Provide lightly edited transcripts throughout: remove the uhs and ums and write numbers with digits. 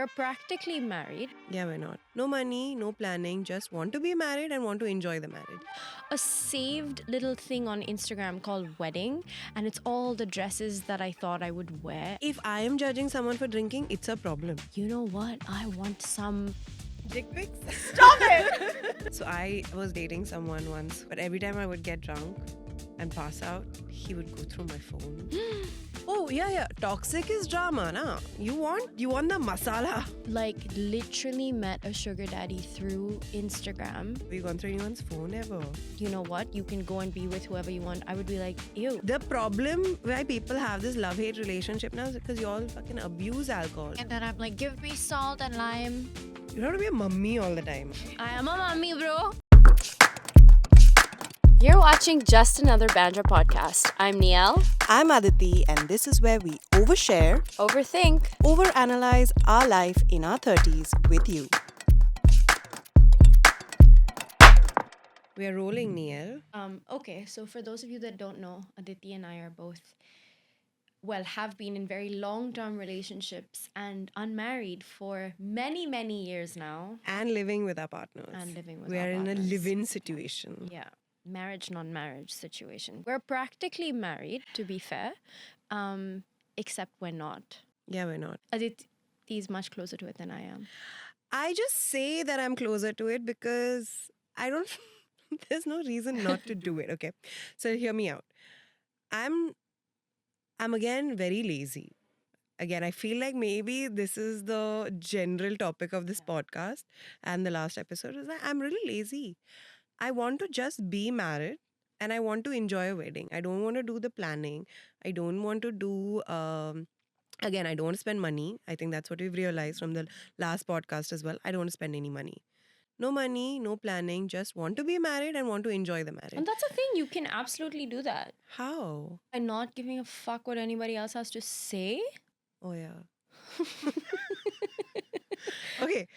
We're practically married. Yeah, why not? No money, no planning, just want to be married and want to enjoy the marriage. A saved little thing on Instagram called Wedding, and it's all the dresses that I thought I would wear. If I am judging someone for drinking, it's a problem. You know what? I want some. Dick pics? Stop it! So I was dating someone once, but every time I would get drunk and pass out, he would go through my phone. Oh, yeah. Toxic is drama, na? You want the masala. Like, literally met a sugar daddy through Instagram. Have you gone through anyone's phone ever? You know what? You can go and be with whoever you want. I would be like, ew. The problem why people have this love-hate relationship now is because you all fucking abuse alcohol. And then I'm like, give me salt and lime. You don't have to be a mummy all the time. I am a mommy, bro. You're watching Just Another Bandra podcast. I'm Nielle. I'm Aditi, and this is where we overshare, Overthink. overanalyze our life in our 30s with you. We are rolling, Nielle. Okay, so for those of you that don't know, Aditi and I are both, have been in very long-term relationships and unmarried for many, many years now. And living with our partners. And living with we our are in a partners. live-in situation. Yeah, marriage, non-marriage situation. We're practically married, to be fair, except we're not. Yeah, we're not. Aditi is much closer to it than I am. I just say that I'm closer to it because I don't. There's no reason not to do it. Okay, so hear me out. I'm again very lazy. Again, I feel like maybe this is the general topic of this podcast, and the last episode is that I'm really lazy. I want to just be married and I want to enjoy a wedding. I don't want to do the planning. I don't want to do. Again, I don't want to spend money. I think that's what we've realized from the last podcast as well. I don't want to spend any money. No money, no planning, just want to be married and want to enjoy the marriage. And that's a thing, you can absolutely do that. How? By not giving a fuck what anybody else has to say. Oh, yeah. Okay.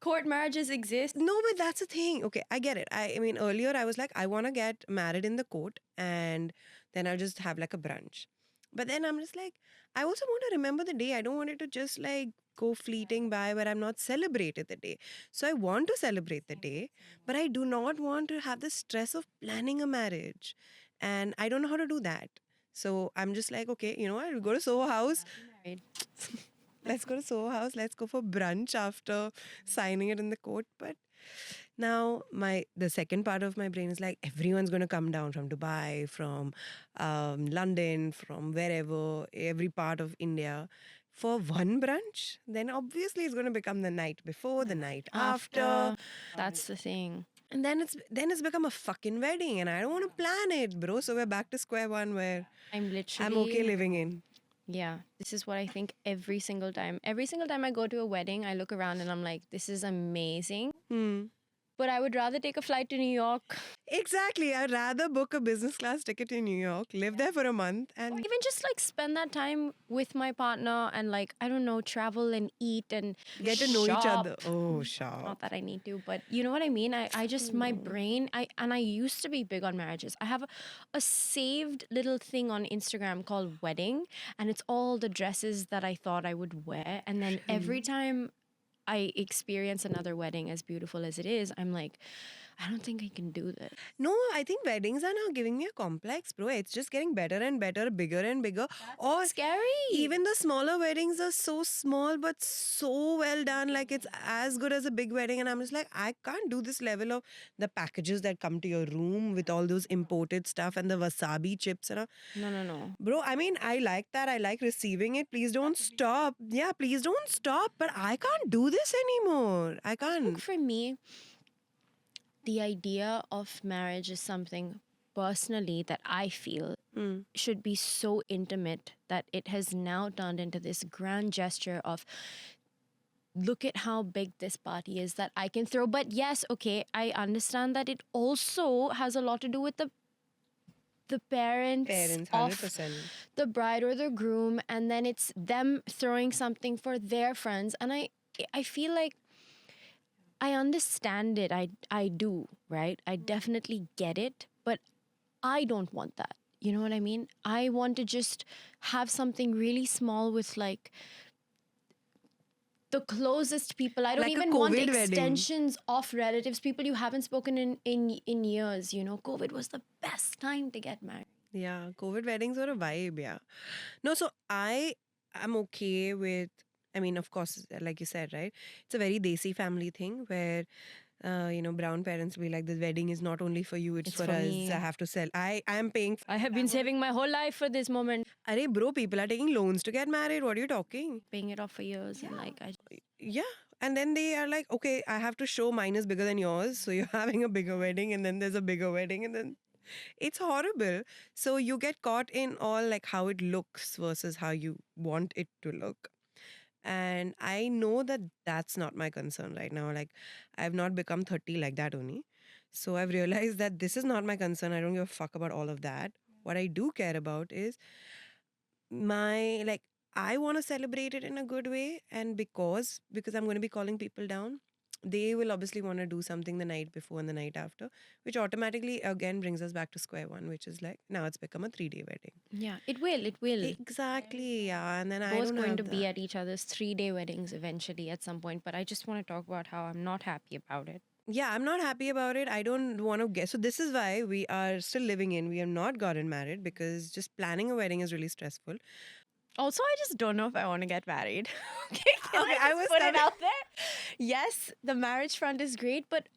Court marriages exist. No, but that's the thing. Okay, I get it. I mean, earlier I was like, I want to get married in the court and then I'll just have like a brunch. But then I'm just like, I also want to remember the day. I don't want it to just like go fleeting by where I'm not celebrated the day. So I want to celebrate the day, but I do not want to have the stress of planning a marriage. And I don't know how to do that. So I'm just like, okay, you know what? We'll go to Soho House. Married. Let's go to Soho House. Let's go for brunch after signing it in the court. But now the second part of my brain is like, everyone's going to come down from Dubai, from London, from wherever, every part of India for one brunch. Then obviously it's going to become the night before, the night after. That's the thing. And then it's become a fucking wedding and I don't want to plan it, bro. So we're back to square one where I'm literally. I'm okay living in. Yeah, this is what I think every single time. Every single time I go to a wedding, I look around and I'm like, this is amazing. But I would rather take a flight to New York. Exactly. I'd rather book a business class ticket to New York, live there for a month, Or and even just like spend that time with my partner and like, I don't know, travel and eat and get to know each shop. other. Oh, shop. Not that I need to, but you know what I mean? I just, my brain, I used to be big on marriages. I have a saved little thing on Instagram called Wedding, and it's all the dresses that I thought I would wear. And then every time I experience another wedding as beautiful as it is, I'm like, I don't think I can do this. No, I think weddings are now giving me a complex, bro. It's just getting better and better, bigger and bigger. Or Scary. even the smaller weddings are so small but so well done. Like it's as good as a big wedding. And I'm just like, I can't do this level of the packages that come to your room with all those imported stuff and the wasabi chips and all. No. Bro, I mean, I like that. I like receiving it. Please don't stop. Yeah, please don't stop. But I can't do this anymore. I I can't. think for me, the idea of marriage is something personally that I feel should be so intimate that it has now turned into this grand gesture of look at how big this party is that I can throw. But yes, okay, I understand that it also has a lot to do with the parents, Parents, of 100%. the bride or the groom, and then it's them throwing something for their friends. And I feel like I understand it. I do, right? I definitely get it, but I don't want that. You know what I mean? I want to just have something really small with like the closest people. I don't Like a even want COVID wedding. extensions of relatives, people you haven't spoken in years. You know, COVID was the best time to get married. Yeah, COVID weddings were a vibe, yeah. No, so I am okay with, I mean, of course, like you said, right? It's a very desi family thing where, brown parents will be like, this wedding is not only for you, it's for for us. me. I have to sell. I am paying. I have been saving my whole life for this moment, Arey, bro, people are taking loans to get married. What are you talking? paying it off for years, and like Yeah. And then they are like, okay, I have to show mine is bigger than yours. So you're having a bigger wedding, and then there's a bigger wedding, and then it's horrible. So you get caught in all like how it looks versus how you want it to look. And I know that that's not my concern right now. Like, I've not become 30 like that only. So I've realized that this is not my concern. I don't give a fuck about all of that. What I do care about is my, like, I want to celebrate it in a good way. And because I'm going to be calling people down, they will obviously want to do something the night before and the night after, which automatically again brings us back to square one, which is like now it's become a 3-day wedding. yeah, it will. Exactly, yeah. And then I Both don't going have to be that. at each other's 3-day weddings eventually at some point. But I just want to talk about how I'm not happy about it. Yeah, I'm not happy about it. I don't want to get. So this is why we are still living in. We have not gotten married because just planning a wedding is really stressful. Also, I just don't know if I want to get married. Okay, can Okay, I I just was put it coming- out there? Yes, the marriage front is great, but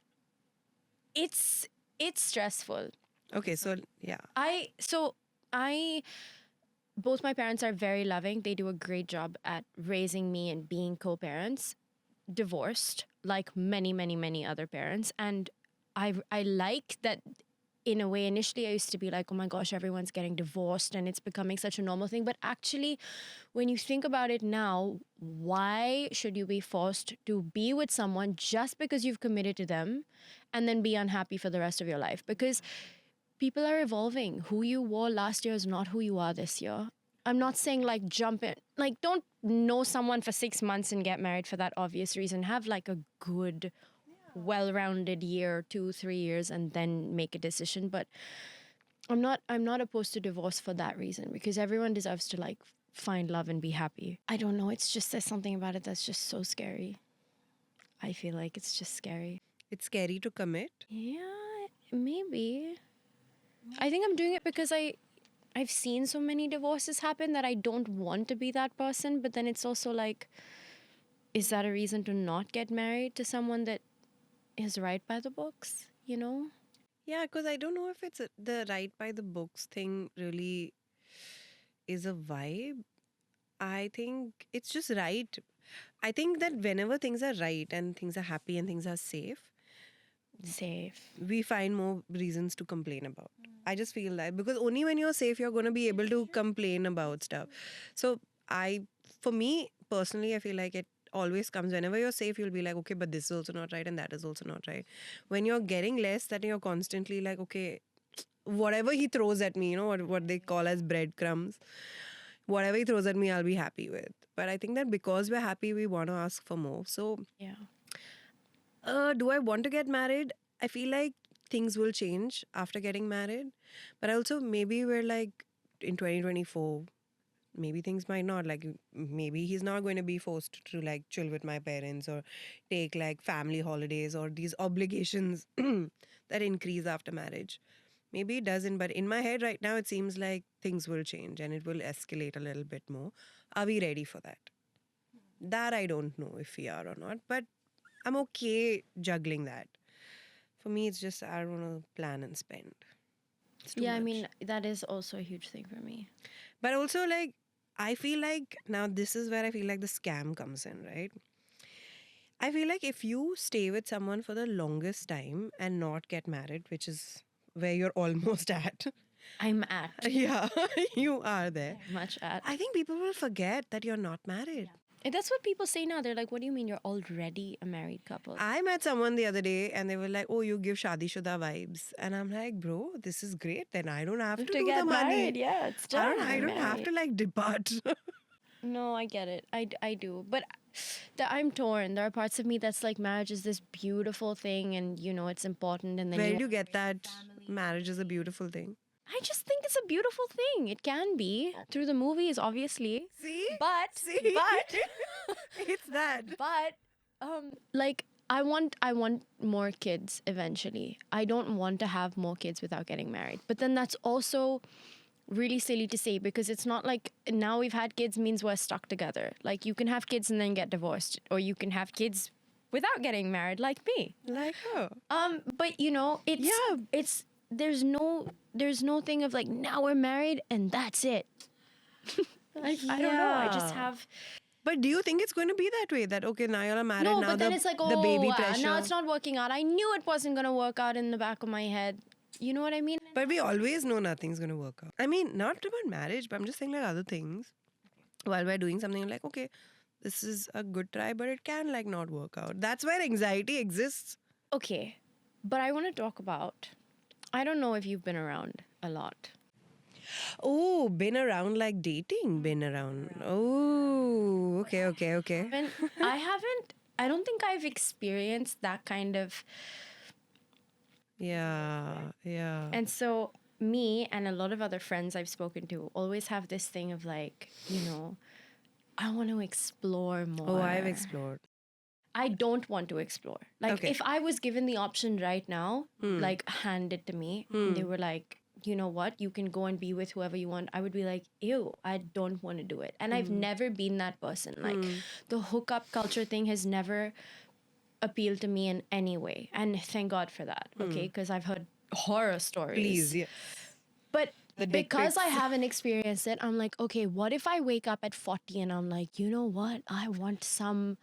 it's stressful. Okay, so yeah. I both my parents are very loving. They do a great job at raising me and being co-parents. Divorced, like many other parents, and I like that. In a way, initially I used to be like, oh my gosh, everyone's getting divorced and it's becoming such a normal thing. But actually, when you think about it now, why should you be forced to be with someone just because you've committed to them and then be unhappy for the rest of your life? Because people are evolving. Who you were last year is not who you are this year. I'm not saying like jump in, like don't know someone for 6 months and get married for that obvious reason. Have like a good well-rounded year, 2-3 years, and then make a decision. But I'm not opposed to divorce for that reason, because everyone deserves to like find love and be happy. I don't know, it's just there's something about it that's just so scary. I feel like it's just scary. It's scary to commit. Yeah, maybe. I think I'm doing it because I've seen so many divorces happen that I don't want to be that person. But then it's also like, is that a reason to not get married to someone that is right by the books, you know? Yeah, because I don't know if it's the right by the books thing really is a vibe. I think it's just right. I think that whenever things are right and things are happy and things are safe, Safe. we find more reasons to complain about. I just feel that because only when you're safe, you're going to be able to complain about stuff. So for me personally, I feel like it always comes whenever you're safe, you'll be like, okay, but this is also not right and that is also not right. When you're getting less, that you're constantly like, okay, whatever he throws at me, what they call as breadcrumbs, whatever he throws at me, I'll be happy with. But I think that because we're happy, we want to ask for more. So Yeah. do I want to get married? I feel like things will change after getting married. But also, maybe we're like in 2024, maybe things might not. Like, maybe he's not going to be forced to like chill with my parents or take like family holidays or these obligations that increase after marriage. Maybe it doesn't. But in my head right now, it seems like things will change and it will escalate a little bit more. Are we ready for that? That I don't know if we are or not. But I'm okay juggling that. For me, it's just I don't want to plan and spend. It's too Yeah, I much. mean, that is also a huge thing for me. But also, like, I feel like now this is where I feel like the scam comes in, right? I feel like if you stay with someone for the longest time and not get married, which is where you're almost at, I'm at. yeah, you are there. Much at. I think people will forget that you're not married. And that's what people say now. They're like, what do you mean you're already a married couple? I met someone the other day and they were like, oh, you give shadi shuda vibes. And I'm like, bro, this is great. Then I don't have to do get the money. married, yeah, it's done. I don't have to like depart. No, I get it. I do. But I'm torn. There are parts of me that's like, marriage is this beautiful thing and, you know, it's important. And then Where do you get that marriage is a beautiful thing? I just think it's a beautiful thing. It can be through the movies, obviously. See? But See? It's that. but like I want more kids eventually. I don't want to have more kids without getting married. But then that's also really silly to say because it's not like now we've had kids means we're stuck together. Like you can have kids and then get divorced, or you can have kids without getting married, like me. Like her. But you know, it's there's no thing of like now we're married and that's it. Like I don't know. I just Yeah. have But do you think it's going to be that way? That okay, now you're married. no, now but then it's like the baby pressure. now it's not working out. I knew it wasn't gonna work out in the back of my head. You know what I mean? But we always know nothing's going to work out. I mean, not about marriage, but I'm just saying like other things. While we're doing something, like okay, this is a good try, but it can like not work out. That's where anxiety exists. Okay, but I want to talk about. I don't know if you've been around a lot. Oh, been around like dating, been around. Oh, okay. And I haven't. I don't think I've experienced that kind of. Yeah. And so me and a lot of other friends I've spoken to always have this thing of like, you know, I want to explore more. Oh, I've explored. I don't want to explore. Like Okay. if I was given the option right now, like handed to me, and they were like, you know what, you can go and be with whoever you want. I would be like, ew, I don't want to do it. And I've never been that person. Like the hookup culture thing has never appealed to me in any way. And thank God for that. Okay. Because I've heard horror stories. Please, yeah. But The dick because I pics. haven't experienced it, I'm like, okay, what if I wake up at 40 and I'm like, you know what? I want some.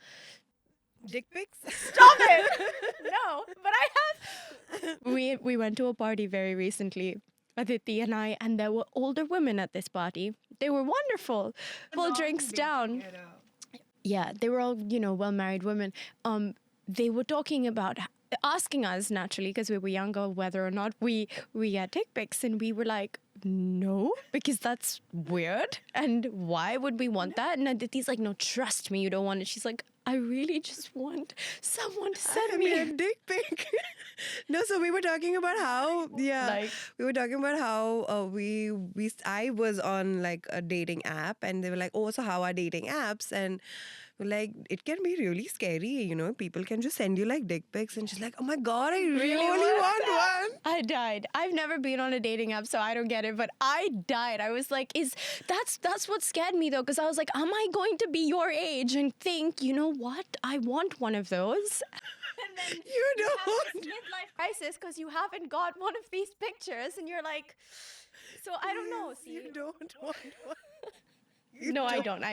Dick pics? Stop it! No, but I have. We went to a party very recently, Aditi and I, and there were older women at this party. They were wonderful. Full drinks down. Yeah, they were all, you know, well-married women. They were talking about asking us naturally because we were younger whether or not we had dick pics, and we were like, no, because that's weird. And why would we want that? And Aditi's like, no, trust me, you don't want it. She's like, I really just want someone to send Me a me. dick pic. No, so we were talking about how Like- we were talking about how I was on like a dating app, and they were like, oh, so how are dating apps? And we're like, it can be really scary, you know, people can just send you like dick pics, and she's like, oh my god, I really want one. I died. I've never been on a dating app, so I don't get it. But I died. I was like, that's what scared me though, because I was like, am I going to be your age and think, you know what? I want one of those. And then You don't. have this midlife crisis because you haven't got one of these pictures, and you're like, so I don't know. See, You don't want one. no, I don't.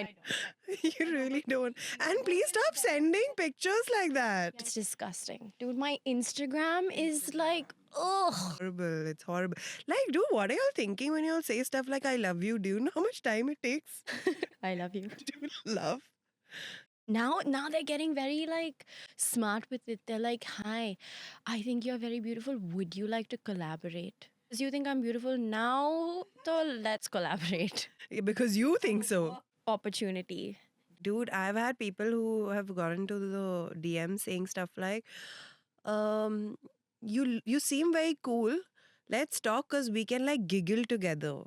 You really don't. And please stop sending pictures like that. It's disgusting, dude. My Instagram is like, ugh. Horrible. It's horrible. Like, dude, what are y'all thinking when y'all say stuff like I love you? Do you know how much time it takes I love you. to love? Now they're getting very like smart with it. They're like, hi, I think you're very beautiful. Would you like to collaborate? Because you think I'm beautiful now, so let's collaborate. Yeah, because you think so. Opportunity. Dude, I've had people who have gone into the DM saying stuff like, you seem very cool. Let's talk because we can like giggle together.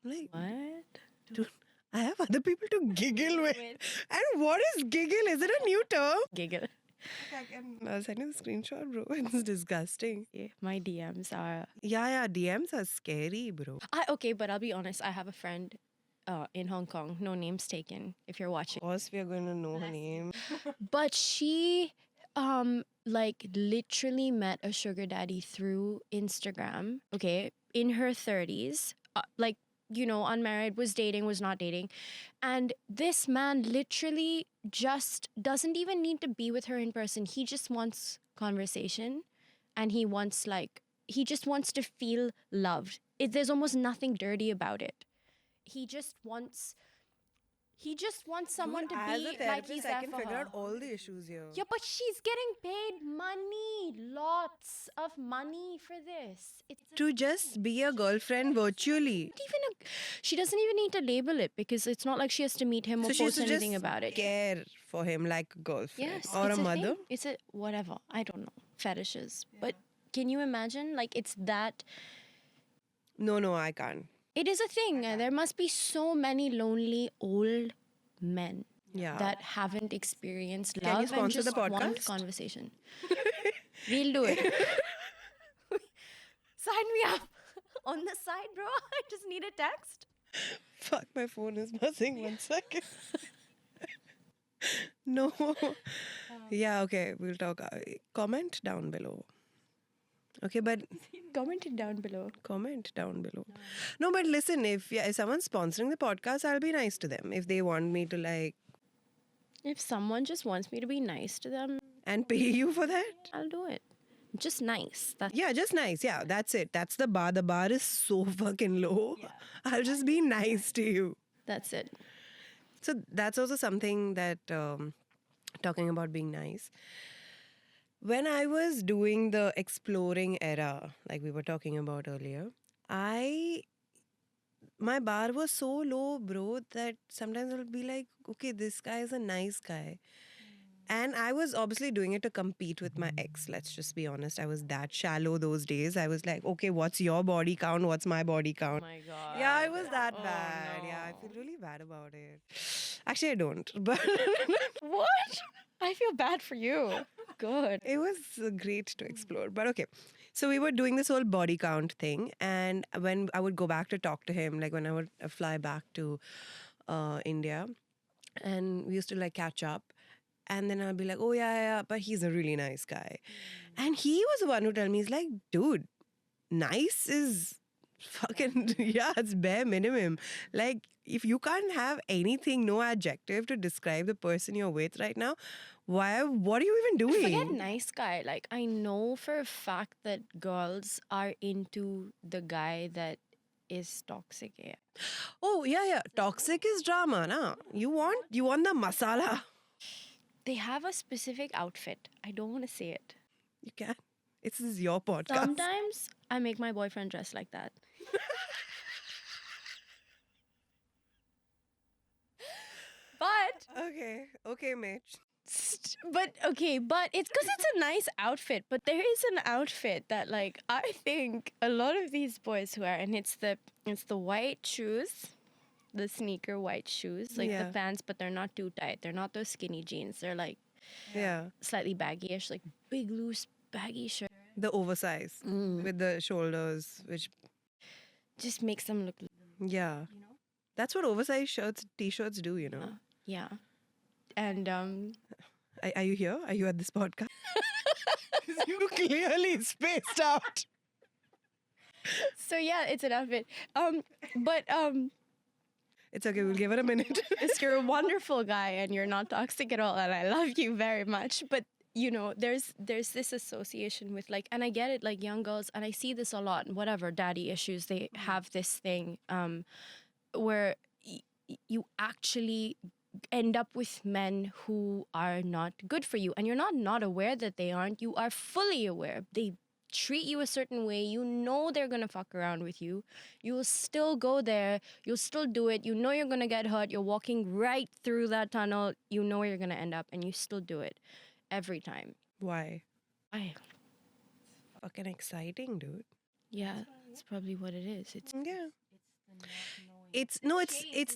Like, What? dude, I have other people to giggle with. And what is giggle? Is it a new term? Giggle. I can send you the screenshot, bro. It's disgusting. Yeah, my DMs are. Yeah, DMs are scary, bro. Okay, but I'll be honest. I have a friend in Hong Kong. No names taken. If you're watching. Of course, we are going to know her name. But she like literally met a sugar daddy through Instagram, okay, in her 30s, like, you know, unmarried, was dating, was not dating. And this man literally just doesn't even need to be with her in person. He just wants conversation, and he just wants to feel loved. There's almost nothing dirty about it. He just wants someone Dude, to as a be like therapist, he's I there can for figure her. out all the issues here. Yeah, but she's getting paid money, lots of money for this. It's To just be a girlfriend virtually. she doesn't even need to label it because it's not like she has to meet him or So she post should just anything about it. care for him like a girlfriend. Yes, Or it's a mother. thing. It's a whatever. I don't know, fetishes. But can you imagine? Like it's that. No, I can't. It is a thing. There must be so many lonely old men Yeah. that haven't experienced Can you love and sponsor the just want podcast? conversation. We'll do it. Sign me up. On the side, bro. I just need a text. Fuck, my phone is buzzing. 1 second. No. Yeah, okay. We'll talk. Comment down below. Okay, but Comment it down below. comment down below. No, but listen, if someone's sponsoring the podcast, I'll be nice to them. If they want me to like If someone just wants me to be nice to them, and pay you for that. I'll do it. Just nice. That's Yeah, just nice. Yeah, that's it. That's the bar. The bar is so fucking low. I'll just be nice to you. that's it. So that's also something that, talking about being nice. When I was doing the exploring era, like we were talking about earlier, my bar was so low, bro, that sometimes I'll be like, okay, this guy is a nice guy. And I was obviously doing it to compete with my ex. Let's just be honest. I was that shallow those days. I was like, okay, what's your body count? What's my body count? My God. Yeah, it was that bad. Yeah, I feel really bad about it. Actually, I don't. But What? I feel bad for you. Good. it was great to explore. But okay. So we were doing this whole body count thing. And when I would go back to talk to him, like when I would fly back to India, and we used to like catch up. And then I'll be like, oh, yeah, but he's a really nice guy. And he was the one who told me, he's like, dude, nice is fucking, yeah, it's bare minimum. Like, if you can't have anything, no adjective to describe the person you're with right now, what are you even doing? Forget nice guy. Like, I know for a fact that girls are into the guy that is toxic. Yeah. Oh, yeah. Toxic is drama, na? You want the masala. They have a specific outfit. I don't want to say it. You can. This is your podcast. Sometimes I make my boyfriend dress like that. But Okay, Mitch. but it's because it's a nice outfit. But there is an outfit that, like, I think a lot of these boys wear, and it's the white shoes, the sneaker white shoes, like Yeah. the pants, but they're not too tight. They're not those skinny jeans. They're like Yeah. slightly baggy-ish, like big loose baggy shirt. The oversize with the shoulders, which, Just makes them look, yeah. That's what oversized t-shirts do, you know. yeah. And Are you here? Are you at this podcast? You clearly spaced out. so yeah, it's an outfit. But It's okay, we'll give it a minute. you're a wonderful guy and you're not toxic at all, and I love you very much. But you know, there's this association with, like, and I get it, like young girls, and I see this a lot. Whatever daddy issues, they have this thing where you actually end up with men who are not good for you, and you're not aware that they aren't. You are fully aware. They treat you a certain way. You know they're gonna fuck around with you. You'll still go there. You'll still do it. You know you're gonna get hurt. You're walking right through that tunnel. You know where you're gonna end up, and you still do it every time. Why? I Fucking exciting, dude. yeah, that's probably what it is. It's Yeah. It's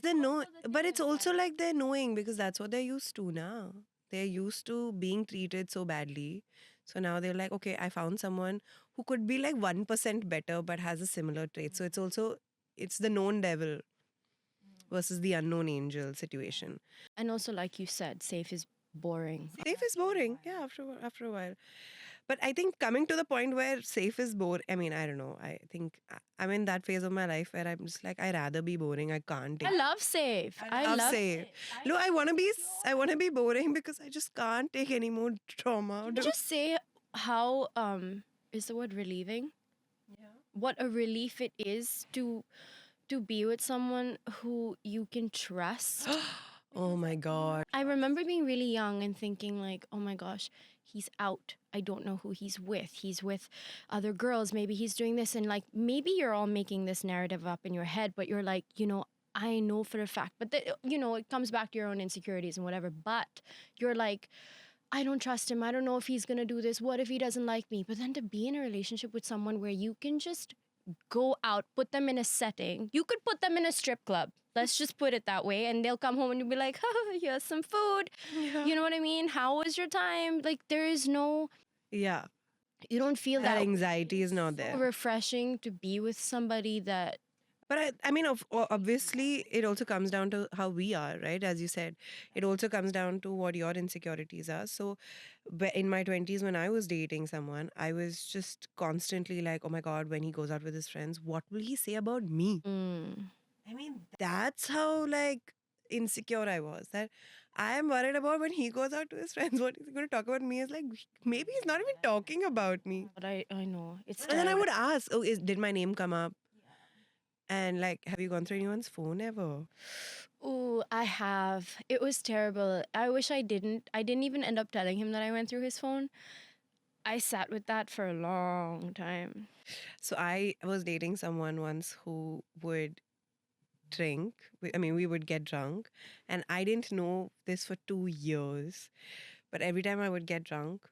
the no, but it's also like they're knowing because that's what they're used to now. They're used to being treated so badly. So now they're like, okay, I found someone who could be like 1% better but has a similar trait. So it's the known devil versus the unknown angel situation. and also, like you said, safe is boring. Safe is boring. Yeah, after a while. But I think coming to the point where safe is boring, I mean, I don't know. I think I'm in that phase of my life where I'm just like, I'd rather be boring. I can't take I love safe. I love safe. No, I want to be boring because I just can't take any more trauma. Can you just say how is the word relieving? Yeah. What a relief it is to be with someone who you can trust. Oh my God. I remember being really young and thinking like, oh my gosh, he's out. I don't know who he's with. He's with other girls. Maybe he's doing this. And like, maybe you're all making this narrative up in your head, but you're like, you know, I know for a fact. But, you know, it comes back to your own insecurities and whatever. But you're like, I don't trust him. I don't know if he's going to do this. What if he doesn't like me? But then to be in a relationship with someone where you can just go out, put them in a setting. You could put them in a strip club. Let's just put it that way. And they'll come home and you'll be like, here's some food. Yeah. You know what I mean? How was your time? Like, there is no, Yeah. you don't feel That that anxiety is not there. refreshing to be with somebody that, But I mean, obviously, it also comes down to how we are, right? As you said, it also comes down to what your insecurities are. So, in my 20s, when I was dating someone, I was just constantly like, oh my God, when he goes out with his friends, what will he say about me? I mean, that's how like insecure I was. That I am worried about when he goes out to his friends, what he's going to talk about me is like, maybe he's not even talking about me. but I know. It's And then I terrible. would ask, oh, did my name come up? And like, have you gone through anyone's phone ever? Ooh, I have. It was terrible. I wish I didn't. I didn't even end up telling him that I went through his phone. I sat with that for a long time. So I was dating someone once who would drink. I mean, we would get drunk. And I didn't know this for 2 years. But every time I would get drunk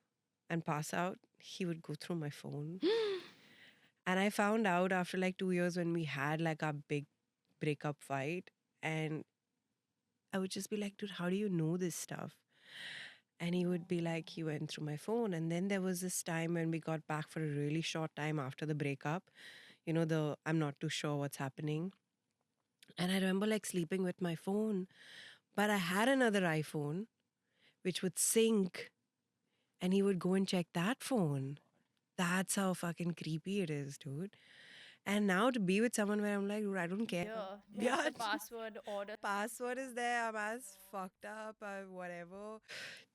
and pass out, he would go through my phone. And I found out after like 2 years when we had like our big breakup fight. And I would just be like, dude, how do you know this stuff? And he would be like, he went through my phone. And then there was this time when we got back for a really short time after the breakup. You know, I'm not too sure what's happening. And I remember like sleeping with my phone. But I had another iPhone which would sync. And he would go and check that phone. That's how fucking creepy it is, dude. And now to be with someone where I'm like, dude, I don't care. Yeah. The password order. Password is there. I'm as fucked up. Whatever.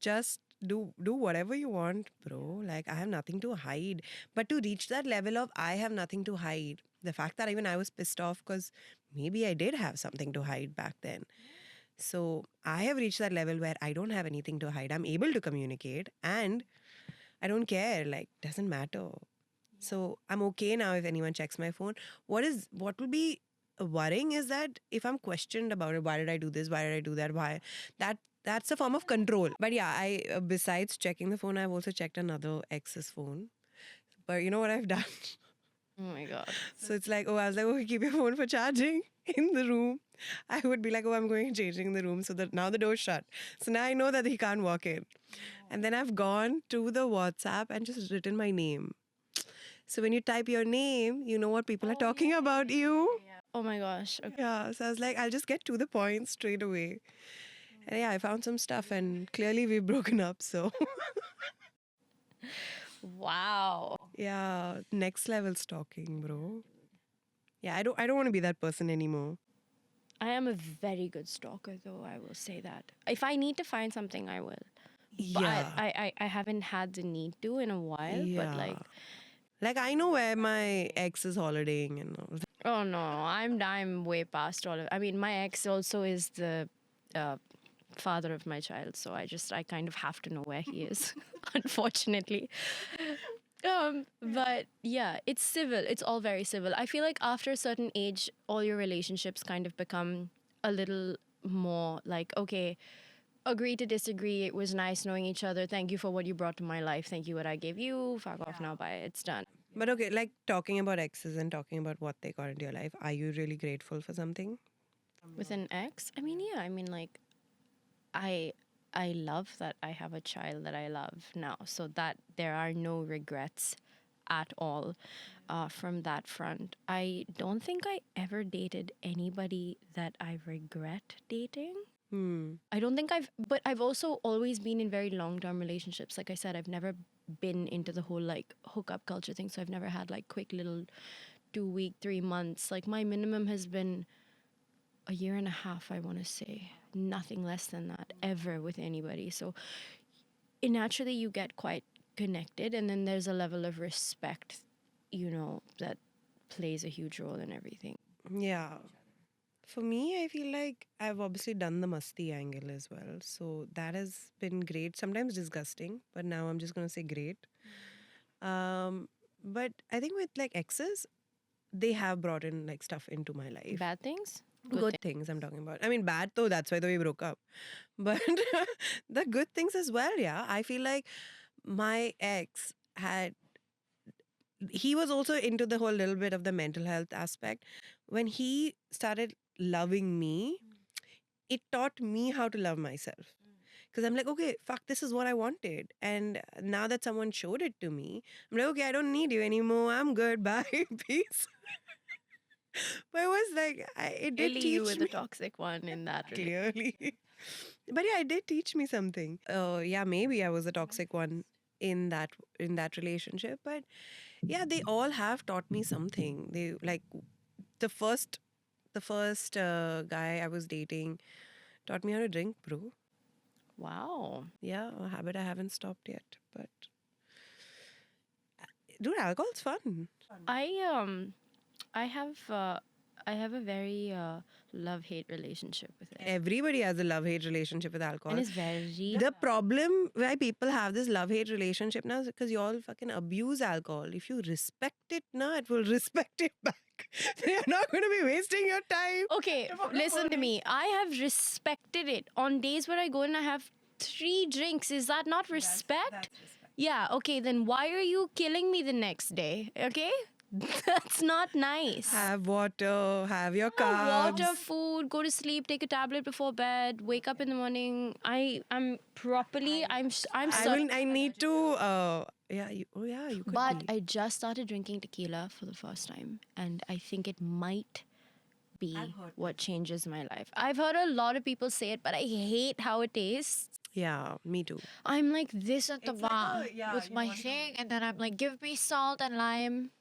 Just do whatever you want, bro. Like I have nothing to hide. But to reach that level of I have nothing to hide, the fact that even I was pissed off because maybe I did have something to hide back then. So I have reached that level where I don't have anything to hide. I'm able to communicate and I don't care. Like doesn't matter. So I'm okay now if anyone checks my phone. What will be worrying is that if I'm questioned about it, why did I do this? Why did I do that? Why that's a form of control. But yeah, I besides checking the phone, I've also checked another ex's phone. But you know what I've done? Oh my God. So it's like, oh, I was like, oh, keep your phone for charging in the room. I would be like, oh, I'm going changing the room so that now the door's shut. So now I know that he can't walk in. And then I've gone to the WhatsApp and just written my name. So when you type your name, you know what people are talking about you. Oh my gosh. Okay. Yeah, so I was like, I'll just get to the point straight away. And yeah, I found some stuff and clearly we've broken up. So Wow. yeah, next level stalking, bro. Yeah, I don't want to be that person anymore. I am a very good stalker, though, I will say that. If I need to find something, I will. But Yeah. I haven't had the need to in a while, but like I know where my ex is holidaying and all. oh no, I'm way past all of. I mean, my ex also is the father of my child, so I kind of have to know where he is, unfortunately. But yeah, it's civil. It's all very civil. I feel like after a certain age, all your relationships kind of become a little more like, okay, agree to disagree. It was nice knowing each other. Thank you for what you brought to my life. Thank you what I gave you. Fuck off now. Bye. It's done. But okay, like talking about exes and talking about what they got into your life, are you really grateful for something? With an ex, I mean, yeah. I mean, like, I love that I have a child that I love now, so that there are no regrets at all from that front. I don't think I ever dated anybody that I regret dating. I don't think but I've also always been in very long-term relationships. Like I said, I've never been into the whole like hookup culture thing, so I've never had like quick little 2 week, 3 months. Like my minimum has been a year and a half, I want to say. Nothing less than that ever with anybody. So naturally you get quite connected, and then there's a level of respect, that plays a huge role in everything. Yeah. For me, I feel like I've obviously done the musty angle as well. So that has been great. Sometimes disgusting, but now I'm just going to say great. But I think with like exes, they have brought in like stuff into my life. Bad things? Good things I'm talking about. I mean, bad though, that's why we broke up. But the good things as well, yeah. I feel like my ex had he was also into the whole little bit of the mental health aspect. When he started loving me, it taught me how to love myself. Because I'm like, okay, fuck, this is what I wanted. And now that someone showed it to me, I'm like, okay, I don't need you anymore. I'm good. Bye. Peace. But it was like, it did Clearly, teach you were the me. toxic one in that relationship. Clearly. But yeah, it did teach me something. Yeah, maybe I was a toxic one in that relationship. But yeah, they all have taught me something. They like the first guy I was dating taught me how to drink, bro. Wow. Yeah, a habit I haven't stopped yet. But dude, alcohol's fun. I have a very love-hate relationship with it. Everybody has a love-hate relationship with And alcohol. it's very The problem why people have this love-hate relationship now is because you all fucking abuse alcohol. If you respect it now, it will respect it back. You're not going to be wasting your time. Okay, listen to me. I have respected it. On days where I go and I have 3 drinks, is that not respect? Yeah, okay, then why are you killing me the next day? Okay? That's not nice. Have water, have your carbs. Water, food, go to sleep, take a tablet before bed, wake up in the morning. I'm properly, I'm I need to, you could But be. I just started drinking tequila for the first time, and I think it might be what changes my life. I've heard a lot of people say it, but I hate how it tastes. Yeah, me too. I'm like this at the bar with my thing, and then I'm like, give me salt and lime.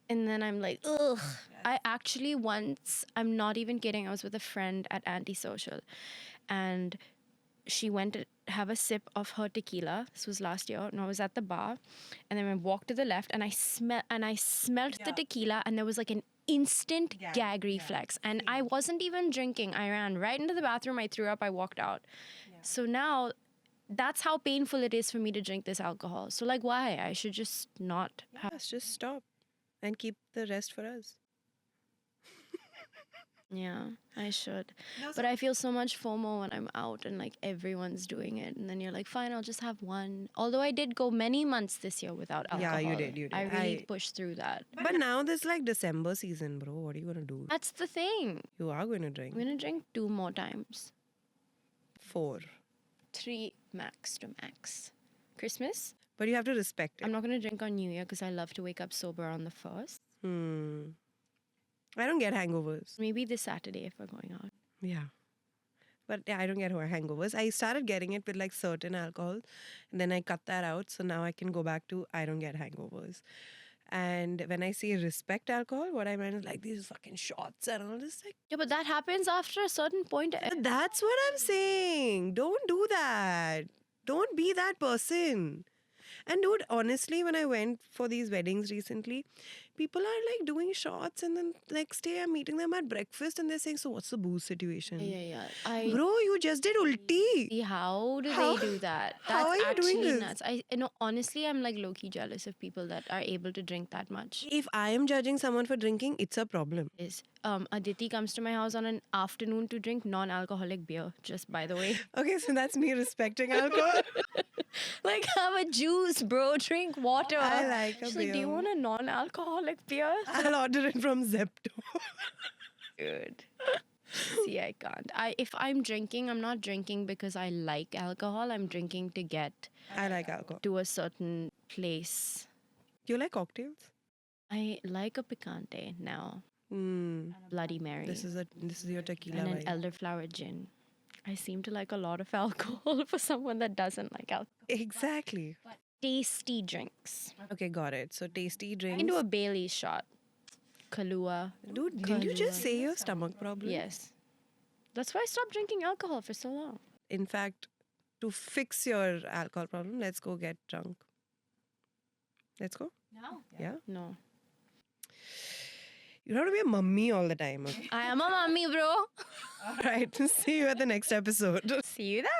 And then I'm like, ugh. I actually once, I'm not even kidding, I was with a friend at Antisocial, and she went to have a sip of her tequila. This was last year, and I was at the bar, and then I walked to the left, and I smelled the tequila, and there was like an instant gag reflex, and I wasn't even drinking. I ran right into the bathroom. I threw up. I walked out. So now, that's how painful it is for me to drink this alcohol. So like, why? I should just not have. Let's just stop and keep the rest for us. Yeah, I should. But I feel so much FOMO when I'm out and like everyone's doing it. And then you're like, fine, I'll just have one. Although I did go many months this year without alcohol. Yeah, you did. I really pushed through that. But now this like December season, bro. What are you going to do? That's the thing. You are going to drink. I'm going to drink 2 more times. 4. 3 max to max. Christmas? But you have to respect it. I'm not going to drink on New Year because I love to wake up sober on the 1st. I don't get hangovers. Maybe this Saturday if we're going out. Yeah. But yeah, I don't get hangovers. I started getting it with like certain alcohol, and then I cut that out. So now I can go back to I don't get hangovers. And when I say respect alcohol, what I meant is like these fucking shots and all this. Like, Yeah, but that happens after a certain point. that's what I'm saying. Don't do that. Don't be that person. And dude, honestly, when I went for these weddings recently, people are like doing shots, and then next day I'm meeting them at breakfast and they're saying, so what's the booze situation? Yeah. Bro, you just did ulti. See, how do How- they do that? how That's are you actually doing this? nuts. Honestly, I'm like low-key jealous of people that are able to drink that much. If I am judging someone for drinking, it's a problem. Aditi comes to my house on an afternoon to drink non-alcoholic beer, just by the way. Okay, so that's me respecting alcohol. Like, have a juice, bro. Drink water. I like a She's like, do you beer. want a non-alcoholic beer? I'll order it from Zepto. Good. See, I can't. If I'm drinking, I'm not drinking because I like alcohol. I'm drinking to get I like alcohol. to a certain place. Do you like cocktails? I like a picante now. Bloody Mary. This is your tequila and an vibe. elderflower gin. I seem to like a lot of alcohol for someone that doesn't like alcohol. Exactly. Tasty drinks. Okay, got it. So tasty drinks. Into a Bailey's shot. Kahlua. Dude, didn't you just say your stomach problem? Yes. That's why I stopped drinking alcohol for so long. In fact, to fix your alcohol problem, let's go get drunk. Let's go? No. Yeah? No. You don't have to be a mummy all the time. Okay? I am a mommy, bro. All right. See you at the next episode. See you then.